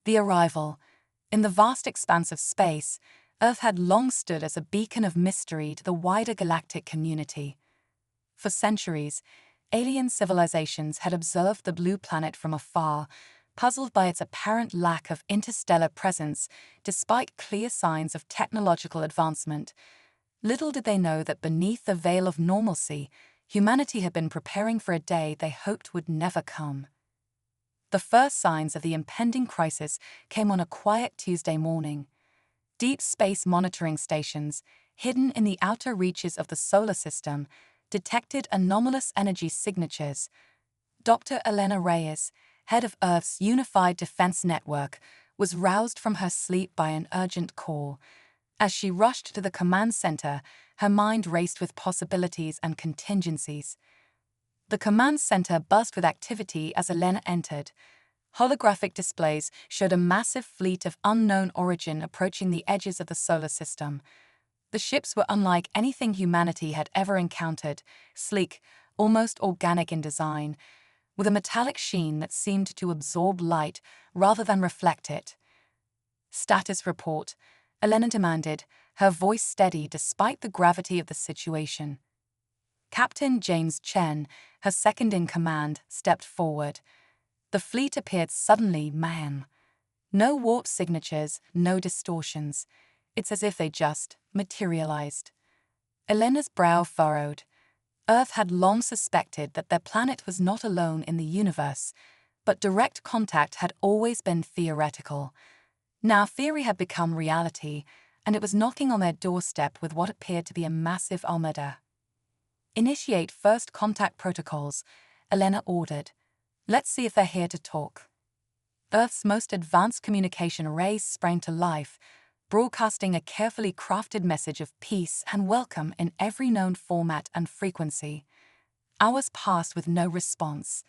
The arrival. In the vast expanse of space, Earth had long stood as a beacon of mystery to the wider galactic community. For centuries, alien civilizations had observed the blue planet from afar, puzzled by its apparent lack of interstellar presence despite clear signs of technological advancement. Little did they know that beneath the veil of normalcy, humanity had been preparing for a day they hoped would never come. The first signs of the impending crisis came on a quiet Tuesday morning. Deep space monitoring stations, hidden in the outer reaches of the solar system, detected anomalous energy signatures. Dr. Elena Reyes, head of Earth's Unified Defense Network, was roused from her sleep by an urgent call. As she rushed to the command center, her mind raced with possibilities and contingencies. The command center buzzed with activity as Elena entered. Holographic displays showed a massive fleet of unknown origin approaching the edges of the solar system. The ships were unlike anything humanity had ever encountered, sleek, almost organic in design, with a metallic sheen that seemed to absorb light rather than reflect it. "Status report," Elena demanded, her voice steady despite the gravity of the situation. Captain James Chen, her second-in-command, stepped forward. The fleet appeared suddenly, ma'am. No warp signatures, no distortions. It's as if they just materialized. Elena's brow furrowed. Earth had long suspected that their planet was not alone in the universe, but direct contact had always been theoretical. Now theory had become reality, and it was knocking on their doorstep with what appeared to be a massive armada. "Initiate first contact protocols," Elena ordered. "Let's see if they're here to talk." Earth's most advanced communication arrays sprang to life, broadcasting a carefully crafted message of peace and welcome in every known format and frequency. Hours passed with no response.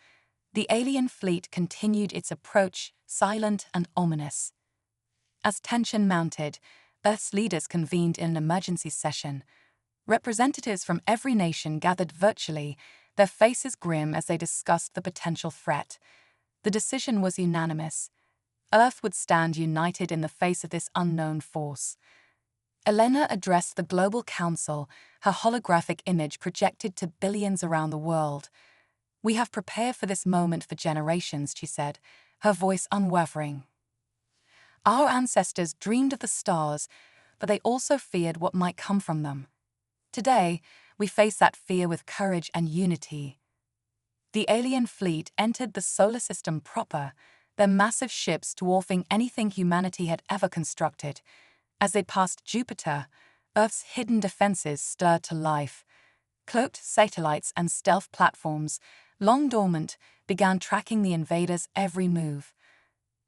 The alien fleet continued its approach, silent and ominous. As tension mounted, Earth's leaders convened in an emergency session. Representatives from every nation gathered virtually, their faces grim as they discussed the potential threat. The decision was unanimous. Earth would stand united in the face of this unknown force. Elena addressed the Global Council, her holographic image projected to billions around the world. "We have prepared for this moment for generations," she said, her voice unwavering. "Our ancestors dreamed of the stars, but they also feared what might come from them. Today, we face that fear with courage and unity." The alien fleet entered the solar system proper, their massive ships dwarfing anything humanity had ever constructed. As they passed Jupiter, Earth's hidden defenses stirred to life. Cloaked satellites and stealth platforms, long dormant, began tracking the invaders' every move.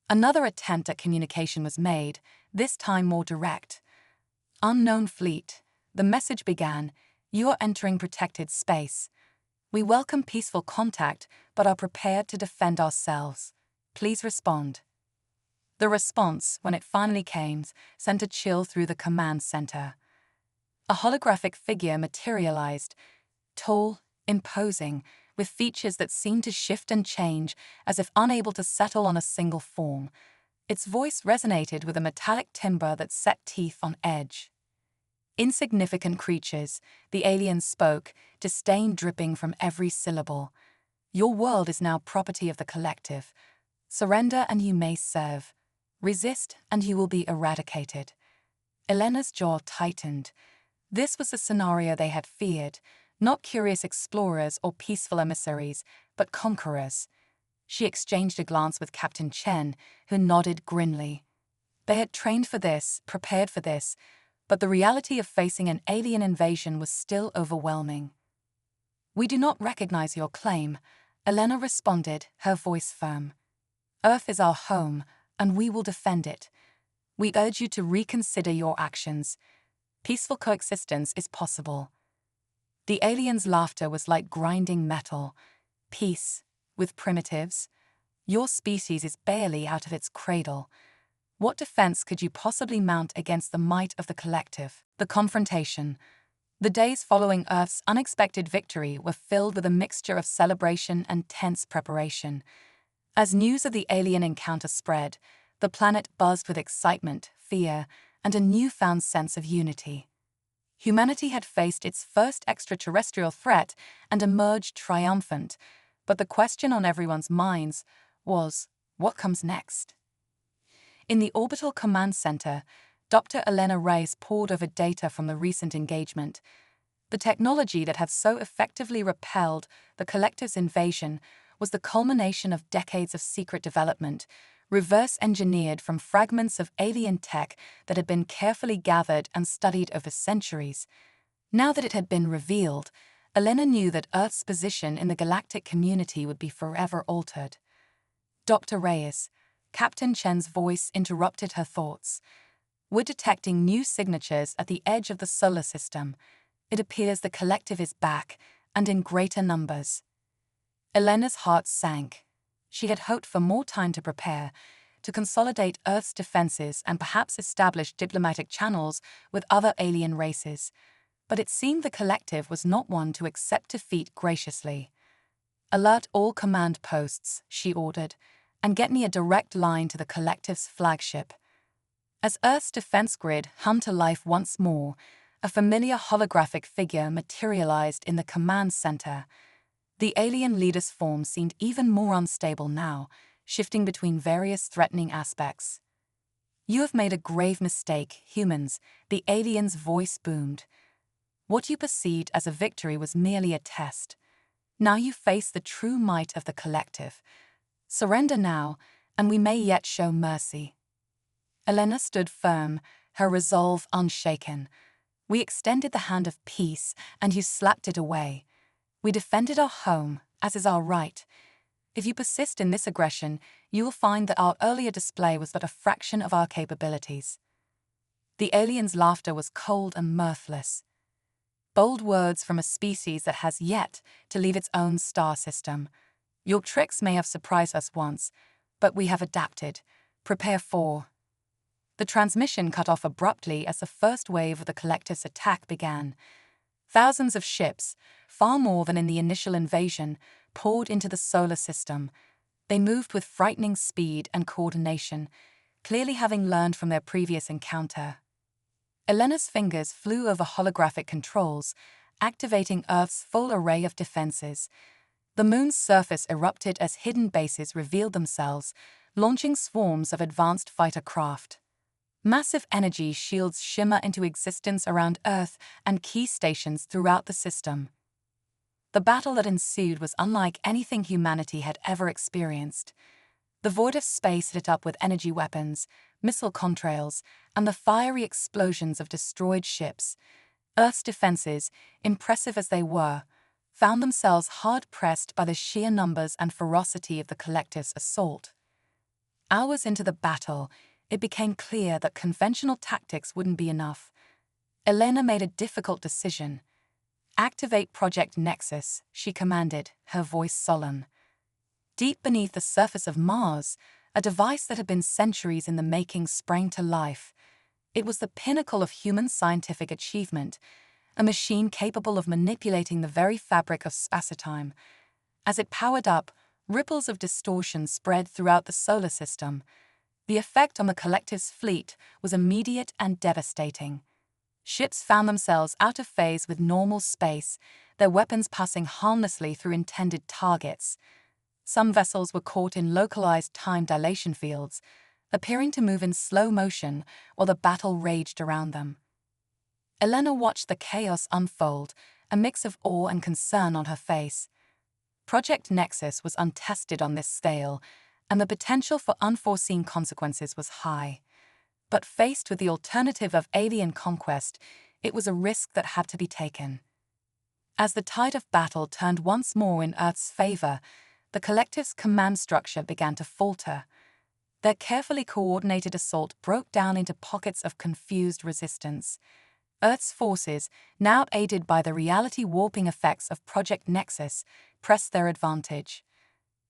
Another attempt at communication was made, this time more direct. "Unknown fleet," the message began, "you are entering protected space. We welcome peaceful contact, but are prepared to defend ourselves. Please respond." The response, when it finally came, sent a chill through the command center. A holographic figure materialized, tall, imposing, with features that seemed to shift and change as if unable to settle on a single form. Its voice resonated with a metallic timbre that set teeth on edge. "Insignificant creatures," the alien spoke, disdain dripping from every syllable. "Your world is now property of the collective. Surrender and you may serve. Resist and you will be eradicated." Elena's jaw tightened. This was the scenario they had feared, not curious explorers or peaceful emissaries, but conquerors. She exchanged a glance with Captain Chen, who nodded grimly. They had trained for this, prepared for this, but the reality of facing an alien invasion was still overwhelming. "We do not recognize your claim," Elena responded, her voice firm. "Earth is our home, and we will defend it. We urge you to reconsider your actions. Peaceful coexistence is possible." The alien's laughter was like grinding metal. "Peace, with primitives? Your species is barely out of its cradle. What defense could you possibly mount against the might of the collective?" The confrontation. The days following Earth's unexpected victory were filled with a mixture of celebration and tense preparation. As news of the alien encounter spread, The planet buzzed with excitement, fear, and a newfound sense of unity. Humanity had faced its first extraterrestrial threat and emerged triumphant, but the question on everyone's minds was, what comes next? In the Orbital Command Center, Dr. Elena Reyes pored over data from the recent engagement. The technology that had so effectively repelled the Collective's invasion was the culmination of decades of secret development, reverse-engineered from fragments of alien tech that had been carefully gathered and studied over centuries. Now that it had been revealed, Elena knew that Earth's position in the galactic community would be forever altered. Dr. Reyes, Captain Chen's voice interrupted her thoughts. We're detecting new signatures at the edge of the solar system. It appears the Collective is back, and in greater numbers. Elena's heart sank. She had hoped for more time to prepare, to consolidate Earth's defenses and perhaps establish diplomatic channels with other alien races. But it seemed the Collective was not one to accept defeat graciously. Alert all command posts, she ordered, and get me a direct line to the Collective's flagship. As Earth's defense grid hummed to life once more, a familiar holographic figure materialized in the command center. The alien leader's form seemed even more unstable now, shifting between various threatening aspects. You have made a grave mistake, humans, the alien's voice boomed. What you perceived as a victory was merely a test. Now you face the true might of the Collective. Surrender now, and we may yet show mercy. Elena stood firm, her resolve unshaken. We extended the hand of peace, and you slapped it away. We defended our home, as is our right. If you persist in this aggression, you will find that our earlier display was but a fraction of our capabilities. The alien's laughter was cold and mirthless. Bold words from a species that has yet to leave its own star system. Your tricks may have surprised us once, but we have adapted. Prepare for. The transmission cut off abruptly as the first wave of the Collective's attack began. Thousands of ships, far more than in the initial invasion, poured into the solar system. They moved with frightening speed and coordination, clearly having learned from their previous encounter. Elena's fingers flew over holographic controls, activating Earth's full array of defenses. The moon's surface erupted as hidden bases revealed themselves, launching swarms of advanced fighter craft. Massive energy shields shimmer into existence around Earth and key stations throughout the system. The battle that ensued was unlike anything humanity had ever experienced. The void of space lit up with energy weapons, missile contrails, and the fiery explosions of destroyed ships. Earth's defenses, impressive as they were, found themselves hard-pressed by the sheer numbers and ferocity of the Collective's assault. Hours into the battle, it became clear that conventional tactics wouldn't be enough. Elena made a difficult decision. Activate Project Nexus, she commanded, her voice solemn. Deep beneath the surface of Mars, a device that had been centuries in the making sprang to life. It was the pinnacle of human scientific achievement, a machine capable of manipulating the very fabric of space-time. As it powered up, ripples of distortion spread throughout the solar system. The effect on the Collective's fleet was immediate and devastating. Ships found themselves out of phase with normal space, their weapons passing harmlessly through intended targets. Some vessels were caught in localized time dilation fields, appearing to move in slow motion while the battle raged around them. Elena watched the chaos unfold, a mix of awe and concern on her face. Project Nexus was untested on this scale, and the potential for unforeseen consequences was high. But faced with the alternative of alien conquest, it was a risk that had to be taken. As the tide of battle turned once more in Earth's favor, the Collective's command structure began to falter. Their carefully coordinated assault broke down into pockets of confused resistance. Earth's forces, now aided by the reality-warping effects of Project Nexus, pressed their advantage.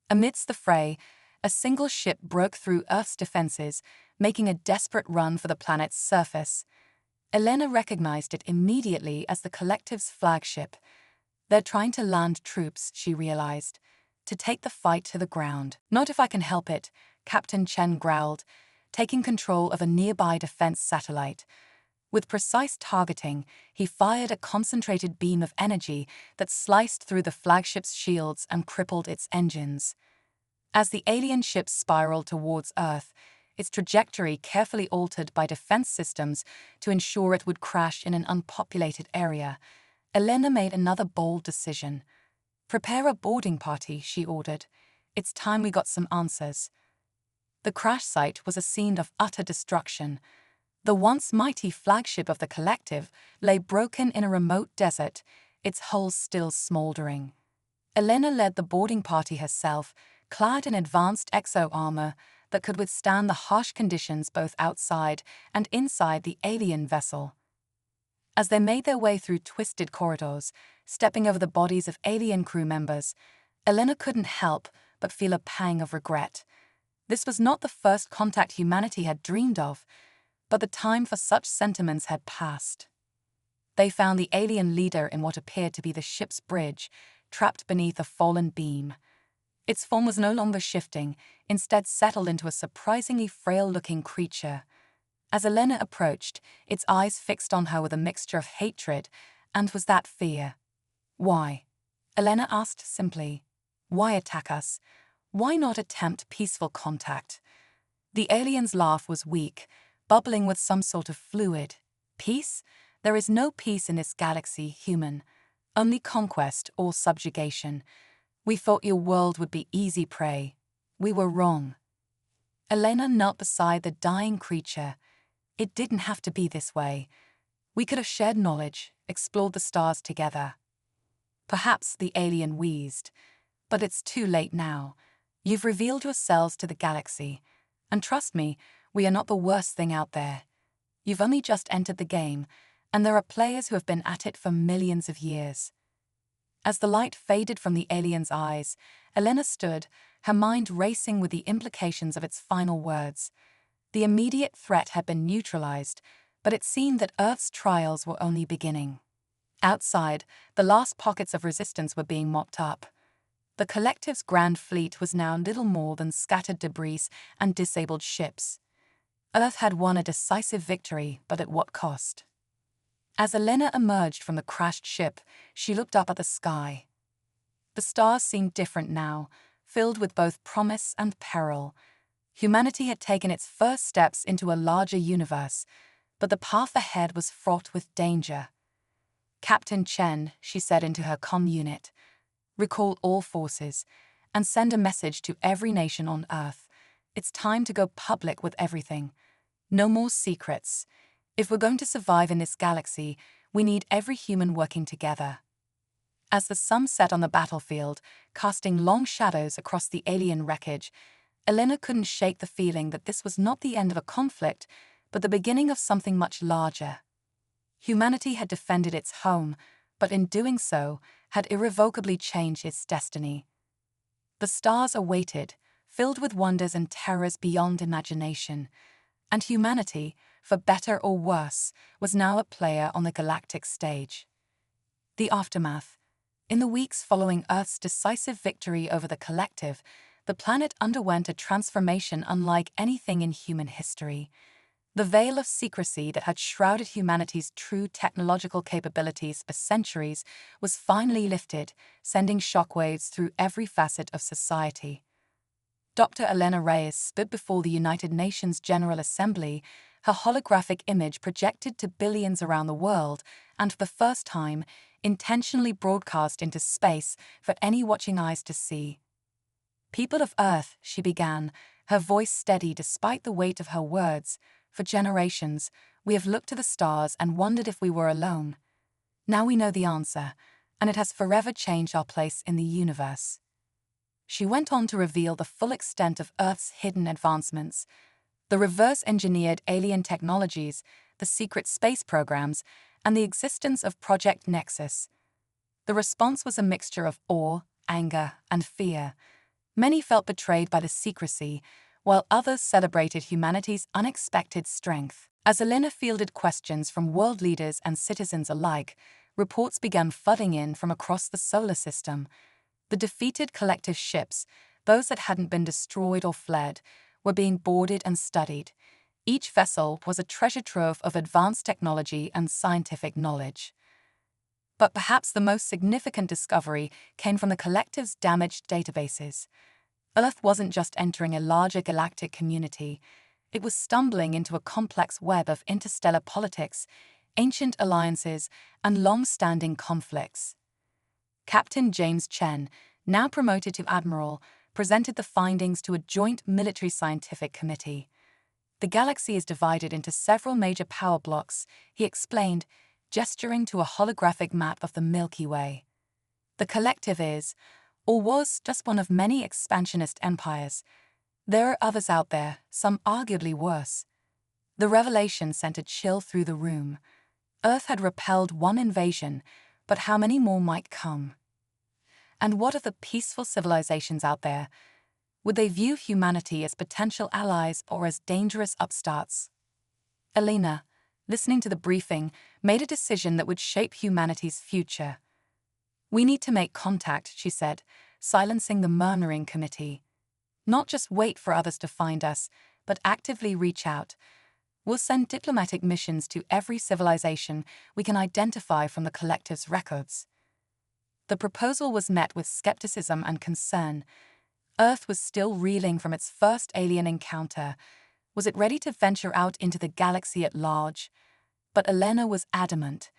Amidst the fray, a single ship broke through Earth's defenses, making a desperate run for the planet's surface. Elena recognized it immediately as the Collective's flagship. They're trying to land troops, she realized, to take the fight to the ground. Not if I can help it, Captain Chen growled, taking control of a nearby defense satellite. With precise targeting, he fired a concentrated beam of energy that sliced through the flagship's shields and crippled its engines. As the alien ship spiraled towards Earth, its trajectory carefully altered by defense systems to ensure it would crash in an unpopulated area, Elena made another bold decision. "Prepare a boarding party," she ordered. "It's time we got some answers." The crash site was a scene of utter destruction. The once mighty flagship of the Collective lay broken in a remote desert, its hull still smoldering. Elena led the boarding party herself, clad in advanced exo-armor that could withstand the harsh conditions both outside and inside the alien vessel. As they made their way through twisted corridors, stepping over the bodies of alien crew members, Elena couldn't help but feel a pang of regret. This was not the first contact humanity had dreamed of, but the time for such sentiments had passed. They found the alien leader in what appeared to be the ship's bridge, trapped beneath a fallen beam. Its form was no longer shifting, instead settled into a surprisingly frail-looking creature. As Elena approached, its eyes fixed on her with a mixture of hatred and was that fear. "Why?" Elena asked simply. "Why attack us? Why not attempt peaceful contact?" The alien's laugh was weak, bubbling with some sort of fluid. "Peace? There is no peace in this galaxy, human. Only conquest or subjugation. We thought your world would be easy prey. We were wrong." Elena knelt beside the dying creature. "It didn't have to be this way. We could have shared knowledge, explored the stars together." Perhaps the alien wheezed. "But it's too late now. You've revealed yourselves to the galaxy. And trust me, we are not the worst thing out there. You've only just entered the game, and there are players who have been at it for millions of years." As the light faded from the alien's eyes, Elena stood, her mind racing with the implications of its final words. The immediate threat had been neutralized, but it seemed that Earth's trials were only beginning. Outside, the last pockets of resistance were being mopped up. The Collective's grand fleet was now little more than scattered debris and disabled ships. Earth had won a decisive victory, but at what cost? As Elena emerged from the crashed ship, she looked up at the sky. The stars seemed different now, filled with both promise and peril. Humanity had taken its first steps into a larger universe, but the path ahead was fraught with danger. "Captain Chen," she said into her comm unit, "recall all forces and send a message to every nation on Earth. It's time to go public with everything. No more secrets. If we're going to survive in this galaxy, we need every human working together." As the sun set on the battlefield, casting long shadows across the alien wreckage, Elena couldn't shake the feeling that this was not the end of a conflict, but the beginning of something much larger. Humanity had defended its home, but in doing so, had irrevocably changed its destiny. The stars awaited, filled with wonders and terrors beyond imagination, and humanity, for better or worse, was now a player on the galactic stage. The aftermath. In the weeks following Earth's decisive victory over the Collective, the planet underwent a transformation unlike anything in human history. The veil of secrecy that had shrouded humanity's true technological capabilities for centuries was finally lifted, sending shockwaves through every facet of society. Dr. Elena Reyes stood before the United Nations General Assembly, her holographic image projected to billions around the world, and for the first time, intentionally broadcast into space for any watching eyes to see. "People of Earth," she began, her voice steady despite the weight of her words, "for generations, we have looked to the stars and wondered if we were alone. Now we know the answer, and it has forever changed our place in the universe." She went on to reveal the full extent of Earth's hidden advancements, the reverse-engineered alien technologies, the secret space programs, and the existence of Project Nexus. The response was a mixture of awe, anger, and fear. Many felt betrayed by the secrecy, while others celebrated humanity's unexpected strength. As Elena fielded questions from world leaders and citizens alike, reports began flooding in from across the solar system. The defeated Collective ships, those that hadn't been destroyed or fled, were being boarded and studied, Each vessel was a treasure trove of advanced technology and scientific knowledge. But perhaps the most significant discovery came from the collective's damaged databases. Earth wasn't just entering a larger galactic community, it was stumbling into a complex web of interstellar politics, ancient alliances, and long-standing conflicts. Captain James Chen, now promoted to admiral, presented the findings to a joint military scientific committee. The galaxy is divided into several major power blocks, he explained, gesturing to a holographic map of the Milky Way. The collective is, or was, just one of many expansionist empires. There are others out there, some arguably worse. The revelation sent a chill through the room. Earth had repelled one invasion, but how many more might come? And what of the peaceful civilizations out there? Would they view humanity as potential allies or as dangerous upstarts? Elena, listening to the briefing, made a decision that would shape humanity's future. "We need to make contact," she said, silencing the murmuring committee. "Not just wait for others to find us, but actively reach out. We'll send diplomatic missions to every civilization we can identify from the collective's records." The proposal was met with skepticism and concern. Earth was still reeling from its first alien encounter. Was it ready to venture out into the galaxy at large? But Elena was adamant.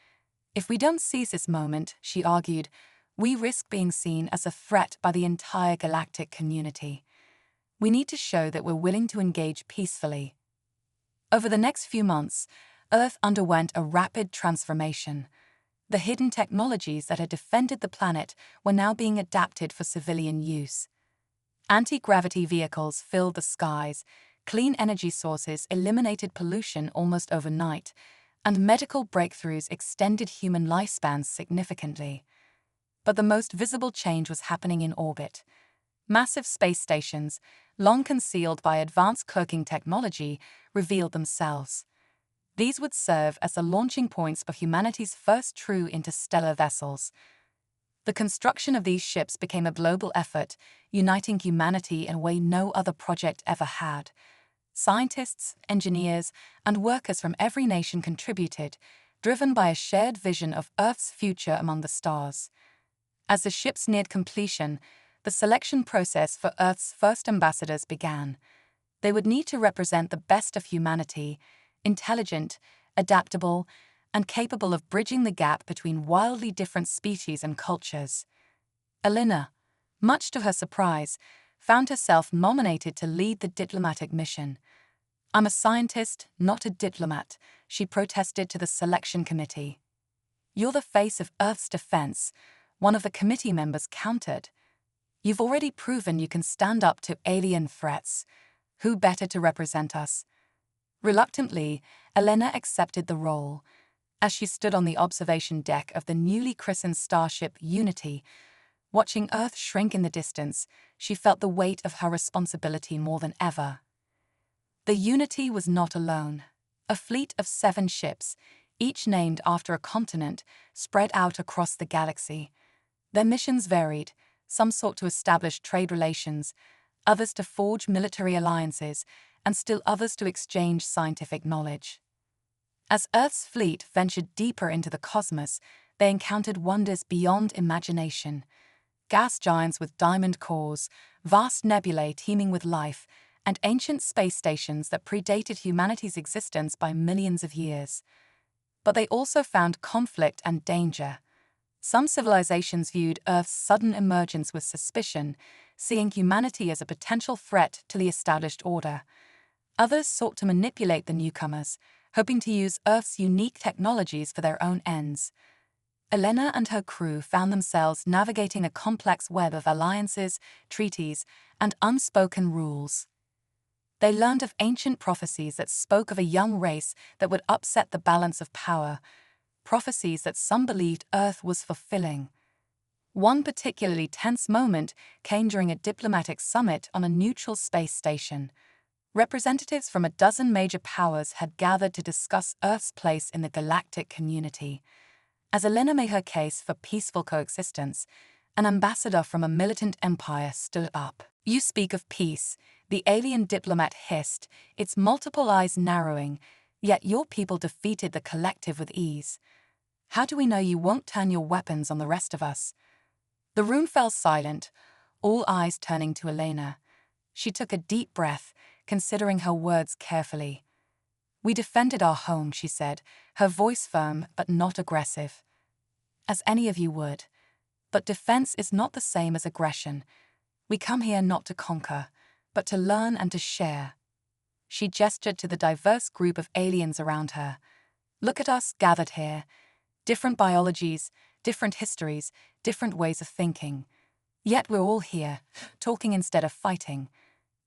"If we don't seize this moment," she argued, "we risk being seen as a threat by the entire galactic community. We need to show that we're willing to engage peacefully." Over the next few months, Earth underwent a rapid transformation. The hidden technologies that had defended the planet were now being adapted for civilian use. Anti-gravity vehicles filled the skies, clean energy sources eliminated pollution almost overnight, and medical breakthroughs extended human lifespans significantly. But the most visible change was happening in orbit. Massive space stations, long concealed by advanced cloaking technology, revealed themselves. These would serve as the launching points of humanity's first true interstellar vessels. The construction of these ships became a global effort, uniting humanity in a way no other project ever had. Scientists, engineers, and workers from every nation contributed, driven by a shared vision of Earth's future among the stars. As the ships neared completion, the selection process for Earth's first ambassadors began. They would need to represent the best of humanity, intelligent, adaptable, and capable of bridging the gap between wildly different species and cultures. Elena, much to her surprise, found herself nominated to lead the diplomatic mission. "I'm a scientist, not a diplomat," she protested to the selection committee. "You're the face of Earth's defense," one of the committee members countered. "You've already proven you can stand up to alien threats. Who better to represent us?" Reluctantly, Elena accepted the role. As she stood on the observation deck of the newly christened starship Unity, watching Earth shrink in the distance, she felt the weight of her responsibility more than ever. The Unity was not alone. A fleet of 7 ships, each named after a continent, spread out across the galaxy. Their missions varied. Some sought to establish trade relations, others to forge military alliances, and still others to exchange scientific knowledge. As Earth's fleet ventured deeper into the cosmos, they encountered wonders beyond imagination. Gas giants with diamond cores, vast nebulae teeming with life, and ancient space stations that predated humanity's existence by millions of years. But they also found conflict and danger. Some civilizations viewed Earth's sudden emergence with suspicion, seeing humanity as a potential threat to the established order. Others sought to manipulate the newcomers, hoping to use Earth's unique technologies for their own ends. Elena and her crew found themselves navigating a complex web of alliances, treaties, and unspoken rules. They learned of ancient prophecies that spoke of a young race that would upset the balance of power, prophecies that some believed Earth was fulfilling. One particularly tense moment came during a diplomatic summit on a neutral space station. Representatives from a dozen major powers had gathered to discuss Earth's place in the galactic community. As Elena made her case for peaceful coexistence, an ambassador from a militant empire stood up. "You speak of peace. the alien diplomat hissed, its multiple eyes narrowing. Yet your people defeated the collective with ease. How do we know you won't turn your weapons on the rest of us? The room fell silent, all eyes turning to Elena. She took a deep breath, considering her words carefully. We defended our home, she said, her voice firm but not aggressive. As any of you would. But defense is not the same as aggression. We come here not to conquer, but to learn and to share. She gestured to the diverse group of aliens around her. Look at us gathered here. Different biologies, different histories, different ways of thinking. Yet we're all here, talking instead of fighting.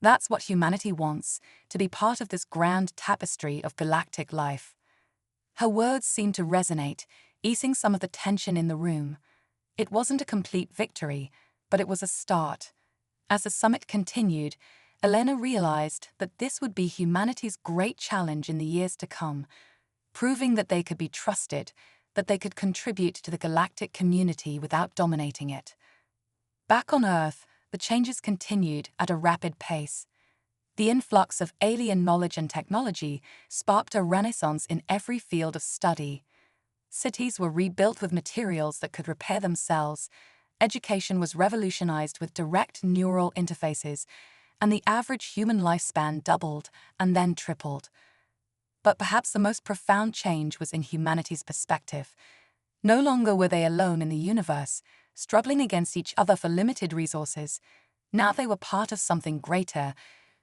That's what humanity wants, to be part of this grand tapestry of galactic life. Her words seemed to resonate, easing some of the tension in the room. It wasn't a complete victory, but it was a start. As the summit continued, Elena realized that this would be humanity's great challenge in the years to come, proving that they could be trusted, that they could contribute to the galactic community without dominating it. Back on Earth, the changes continued at a rapid pace. The influx of alien knowledge and technology sparked a renaissance in every field of study. Cities were rebuilt with materials that could repair themselves, education was revolutionized with direct neural interfaces, and the average human lifespan doubled and then tripled. But perhaps the most profound change was in humanity's perspective. No longer were they alone in the universe, struggling against each other for limited resources. Now they were part of something greater,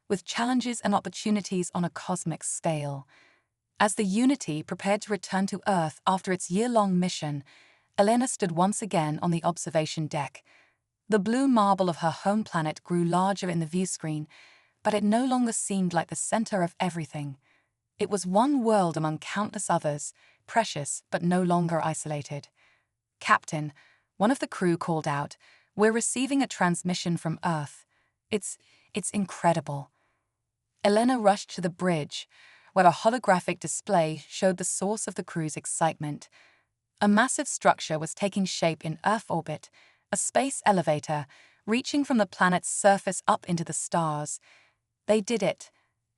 with challenges and opportunities on a cosmic scale. As the Unity prepared to return to Earth after its year-long mission, Elena stood once again on the observation deck. The blue marble of her home planet grew larger in the viewscreen, but it no longer seemed like the center of everything. It was one world among countless others, precious but no longer isolated. Captain, one of the crew called out, "We're receiving a transmission from Earth. It's incredible." Elena rushed to the bridge, where a holographic display showed the source of the crew's excitement. A massive structure was taking shape in Earth orbit, a space elevator, reaching from the planet's surface up into the stars. They did it,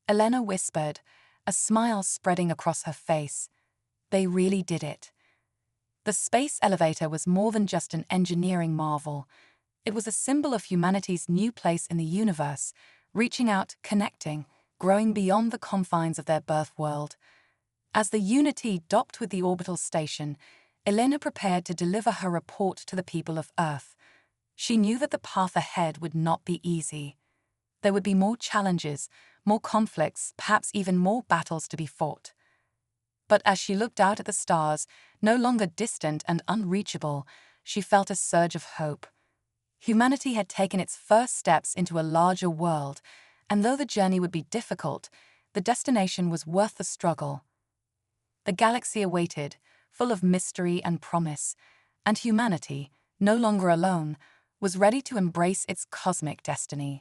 Elena whispered, a smile spreading across her face. They really did it. The space elevator was more than just an engineering marvel. It was a symbol of humanity's new place in the universe, reaching out, connecting, growing beyond the confines of their birth world. As the Unity docked with the orbital station, Elena prepared to deliver her report to the people of Earth. She knew that the path ahead would not be easy. There would be more challenges, more conflicts, perhaps even more battles to be fought. But as she looked out at the stars, no longer distant and unreachable, she felt a surge of hope. Humanity had taken its first steps into a larger world, and though the journey would be difficult, the destination was worth the struggle. The galaxy awaited, full of mystery and promise, and humanity, no longer alone, was ready to embrace its cosmic destiny.